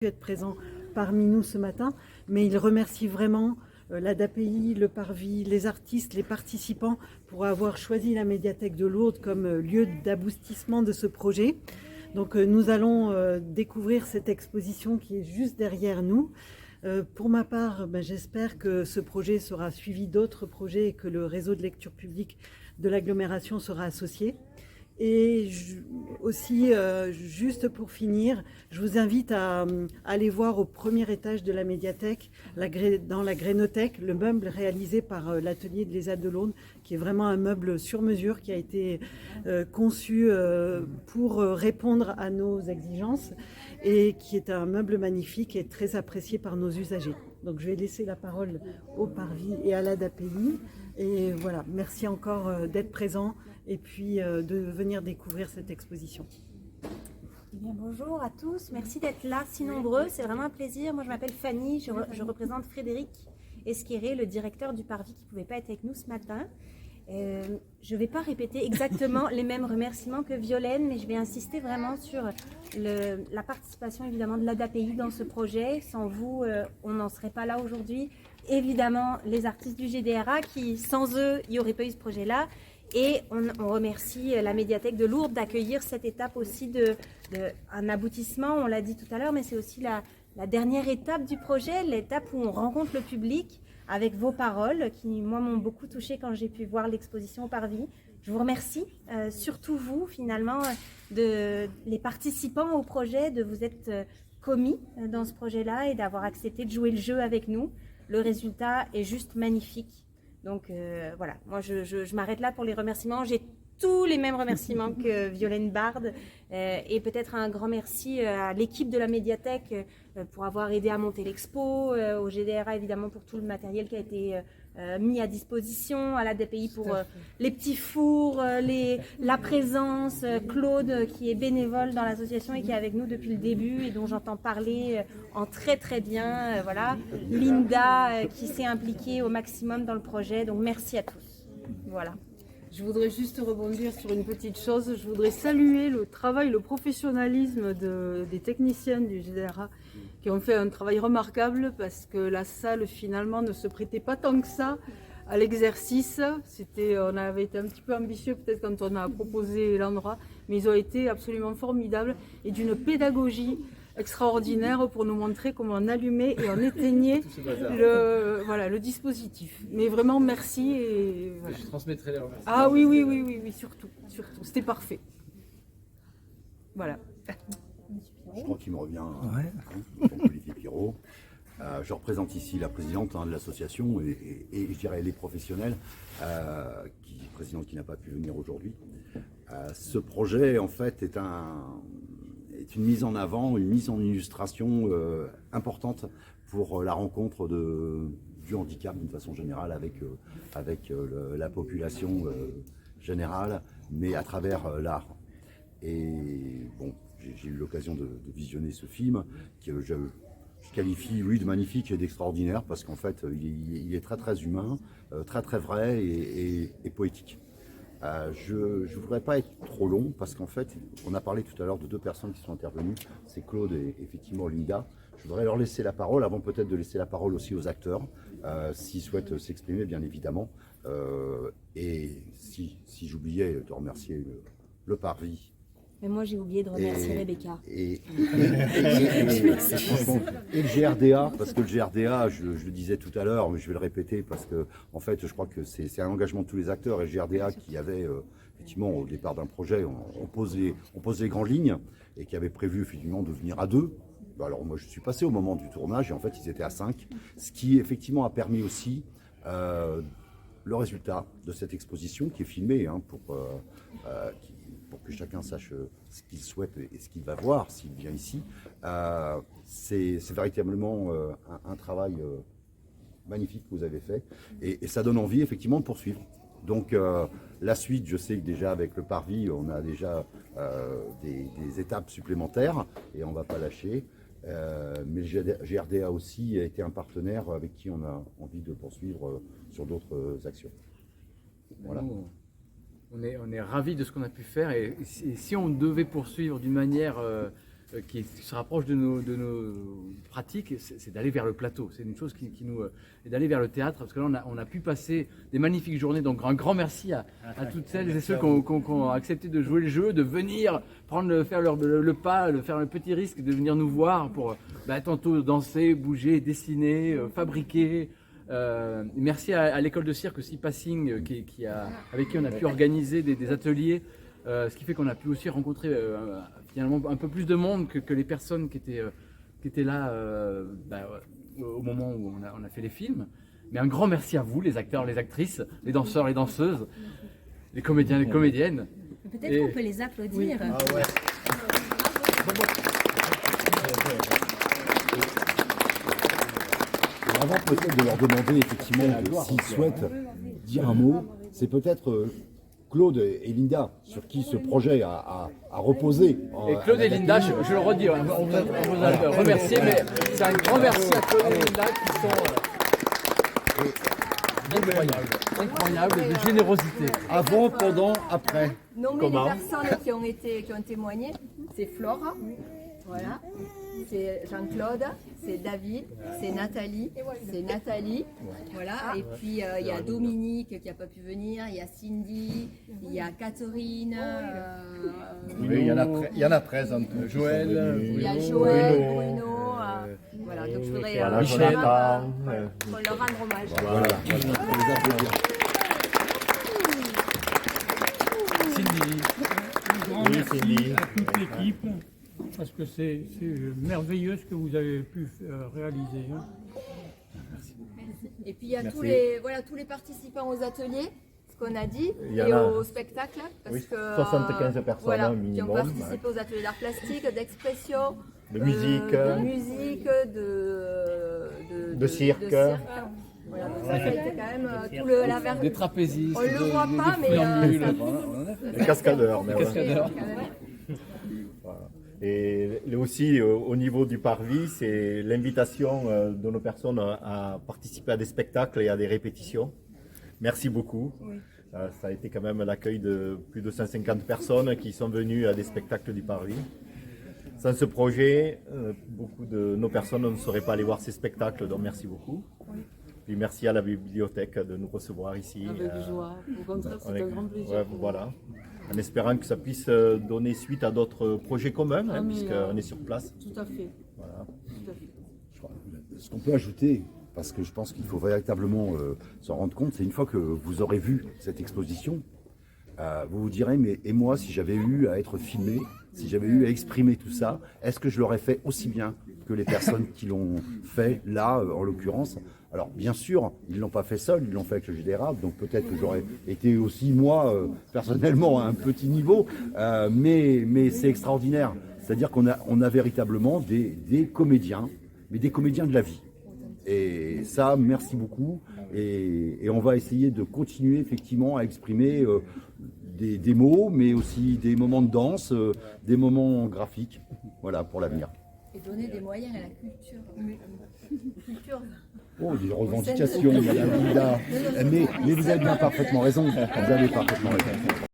pu être présent parmi nous ce matin, mais il remercie vraiment l'ADAPI, le Parvis, les artistes, les participants pour avoir choisi la médiathèque de Lourdes comme lieu d'aboutissement de ce projet. Donc nous allons découvrir cette exposition qui est juste derrière nous. Pour ma part, j'espère que ce projet sera suivi d'autres projets et que le réseau de lecture publique de l'agglomération sera associé. Et aussi, juste pour finir, je vous invite à aller voir au premier étage de la médiathèque, dans la Grénothèque, le meuble réalisé par l'atelier de l'ESA de Lourdes, qui est vraiment un meuble sur mesure, qui a été conçu pour répondre à nos exigences et qui est un meuble magnifique et très apprécié par nos usagers. Donc je vais laisser la parole au Parvis et à l'ADAPI. Et voilà, merci encore d'être présent et puis de venir découvrir cette exposition. Eh bien, bonjour à tous, merci d'être là si nombreux, c'est vraiment un plaisir. Moi je m'appelle Fanny, je représente Frédéric Esquiré, le directeur du Parvis qui ne pouvait pas être avec nous ce matin. Je ne vais pas répéter exactement les mêmes remerciements que Violaine, mais je vais insister vraiment sur la participation évidemment de l'ADAPI dans ce projet. Sans vous, on n'en serait pas là aujourd'hui. Évidemment, les artistes du GDRA qui, sans eux, il n'y aurait pas eu ce projet-là. Et on remercie la médiathèque de Lourdes d'accueillir cette étape aussi un aboutissement, on l'a dit tout à l'heure, mais c'est aussi la dernière étape du projet, l'étape où on rencontre le public avec vos paroles, qui moi m'ont beaucoup touchée quand j'ai pu voir l'exposition au Parvis. Je vous remercie, surtout vous finalement, les participants au projet, de vous être commis dans ce projet-là et d'avoir accepté de jouer le jeu avec nous. Le résultat est juste magnifique. Donc voilà, moi je m'arrête là pour les remerciements. J'ai tous les mêmes remerciements que Violaine Bard et peut-être un grand merci à l'équipe de la médiathèque pour avoir aidé à monter l'expo, au GDRA évidemment pour tout le matériel qui a été mis à disposition, à l'ADAPI pour les petits fours, la présence, Claude qui est bénévole dans l'association et qui est avec nous depuis le début et dont j'entends parler en très très bien, voilà. Linda qui s'est impliquée au maximum dans le projet, donc merci à tous. Voilà. Je voudrais juste rebondir sur une petite chose. Je voudrais saluer le travail, le professionnalisme des techniciens du GDRA qui ont fait un travail remarquable parce que la salle finalement ne se prêtait pas tant que ça à l'exercice. On avait été un petit peu ambitieux peut-être quand on a proposé l'endroit, mais ils ont été absolument formidables et d'une pédagogie extraordinaire pour nous montrer comment on allumait et on éteignait le dispositif. Mais vraiment merci. Et voilà. Je transmettrai les remerciements. Ah oui, surtout. C'était parfait. Voilà. Je crois qu'il me revient, Olivier Pirot. Je représente ici la présidente de l'association et je dirais les professionnels, présidente qui n'a pas pu venir aujourd'hui. Ce projet en fait est une mise en avant, une mise en illustration importante pour la rencontre du handicap d'une façon générale avec la population générale, mais à travers l'art. Et bon, j'ai eu l'occasion de visionner ce film que je qualifie, oui, de magnifique et d'extraordinaire parce qu'en fait, il est très très humain, très très vrai et poétique. Je ne voudrais pas être trop long parce qu'en fait, on a parlé tout à l'heure de deux personnes qui sont intervenues, c'est Claude et effectivement Linda. Je voudrais leur laisser la parole avant peut-être de laisser la parole aussi aux acteurs, s'ils souhaitent s'exprimer bien évidemment. Et si j'oubliais de remercier le Parvis. Mais moi j'ai oublié de remercier Rebecca. Et le GRDA, parce que le GRDA, je le disais tout à l'heure, mais je vais le répéter parce que en fait je crois que c'est un engagement de tous les acteurs et le GRDA qui avait effectivement au départ d'un projet, on pose les grandes lignes et qui avait prévu effectivement de venir à 2. Alors moi je suis passé au moment du tournage et en fait ils étaient à 5, ce qui effectivement a permis aussi le résultat de cette exposition qui est filmée pour que chacun sache ce qu'il souhaite et ce qu'il va voir s'il vient ici. C'est véritablement un travail magnifique que vous avez fait et ça donne envie effectivement de poursuivre. Donc la suite, je sais que déjà avec le Parvis, on a déjà des étapes supplémentaires et on ne va pas lâcher. Mais le GRDA aussi a été un partenaire avec qui on a envie de poursuivre sur d'autres actions. Voilà. On est ravis de ce qu'on a pu faire et si on devait poursuivre d'une manière qui se rapproche de nos pratiques, c'est d'aller vers le plateau. C'est une chose qui nous... et d'aller vers le théâtre, parce que là, on a pu passer des magnifiques journées. Donc, un grand merci à toutes celles et ceux qui ont accepté de jouer le jeu, de venir faire le pas, faire le petit risque de venir nous voir pour tantôt danser, bouger, dessiner, fabriquer. Merci à l'école de cirque aussi, Passing, avec qui on a pu organiser des ateliers. Ce qui fait qu'on a pu aussi rencontrer finalement un peu plus de monde que les personnes qui étaient là au moment où on a fait les films. Mais un grand merci à vous, les acteurs, les actrices, les danseurs, les danseuses, les comédiens, les comédiennes. Peut-être qu'on peut les applaudir. Oui. Ah ouais. Avant peut-être de leur demander effectivement s'ils souhaitent dire un mot, c'est peut-être Claude et Linda, sur qui ce projet a reposé. Et Claude et Linda, je le redis, on vous a remercié, mais c'est un grand merci à Claude et Linda qui sont incroyables de générosité. Avant, pendant, après. Nommer les personnes qui ont témoigné, c'est Flora, voilà, c'est Jean-Claude, c'est David, c'est Nathalie, voilà, et puis il y a Dominique qui n'a pas pu venir, il y a Cindy, il y a Catherine, il y en a 13, Joël, il y a Joël, Bruno, voilà, donc je voudrais qu'on leur rendre hommage. Voilà. Cindy. À toute l'équipe, parce que c'est merveilleux ce que vous avez pu réaliser. Hein. Et puis il y a tous les participants aux ateliers, ce qu'on a dit, et au spectacle, parce que 75 personnes minimum, qui ont participé aux ateliers d'art plastique, d'expression, de musique, de cirque. Voilà, donc ça a été quand même tout la verre. Des trapézistes, on ne le voit pas, mais des cascadeurs. Voilà. Et aussi au niveau du Parvis, c'est l'invitation de nos personnes à participer à des spectacles et à des répétitions. Merci beaucoup. Oui. Ça a été quand même l'accueil de plus de 150 personnes qui sont venues à des spectacles du Parvis. Sans ce projet, beaucoup de nos personnes ne seraient pas allées voir ces spectacles, donc merci beaucoup. Oui. Puis merci à la bibliothèque de nous recevoir ici. Avec joie, au contraire, c'est un grand plaisir. Voilà. En espérant que ça puisse donner suite à d'autres projets communs, puisqu'on est sur place. Tout à fait. Voilà. Tout à fait. Ce qu'on peut ajouter, parce que je pense qu'il faut véritablement s'en rendre compte, c'est une fois que vous aurez vu cette exposition, vous vous direz, mais et moi, si j'avais eu à être filmé, si j'avais eu à exprimer tout ça, est-ce que je l'aurais fait aussi bien que les personnes qui l'ont fait là, en l'occurrence? Alors bien sûr, ils ne l'ont pas fait seuls, ils l'ont fait avec le GDRAB, donc peut-être que j'aurais été aussi moi, personnellement, à un petit niveau, mais c'est extraordinaire. C'est-à-dire qu'on a véritablement des comédiens, mais des comédiens de la vie. Et ça, merci beaucoup. Et on va essayer de continuer effectivement à exprimer des mots, mais aussi des moments de danse, des moments graphiques, voilà, pour l'avenir. Et donner des moyens à la culture. Oh, des revendications, Madame Linda. Mais vous avez bien parfaitement raison. Vous avez parfaitement raison.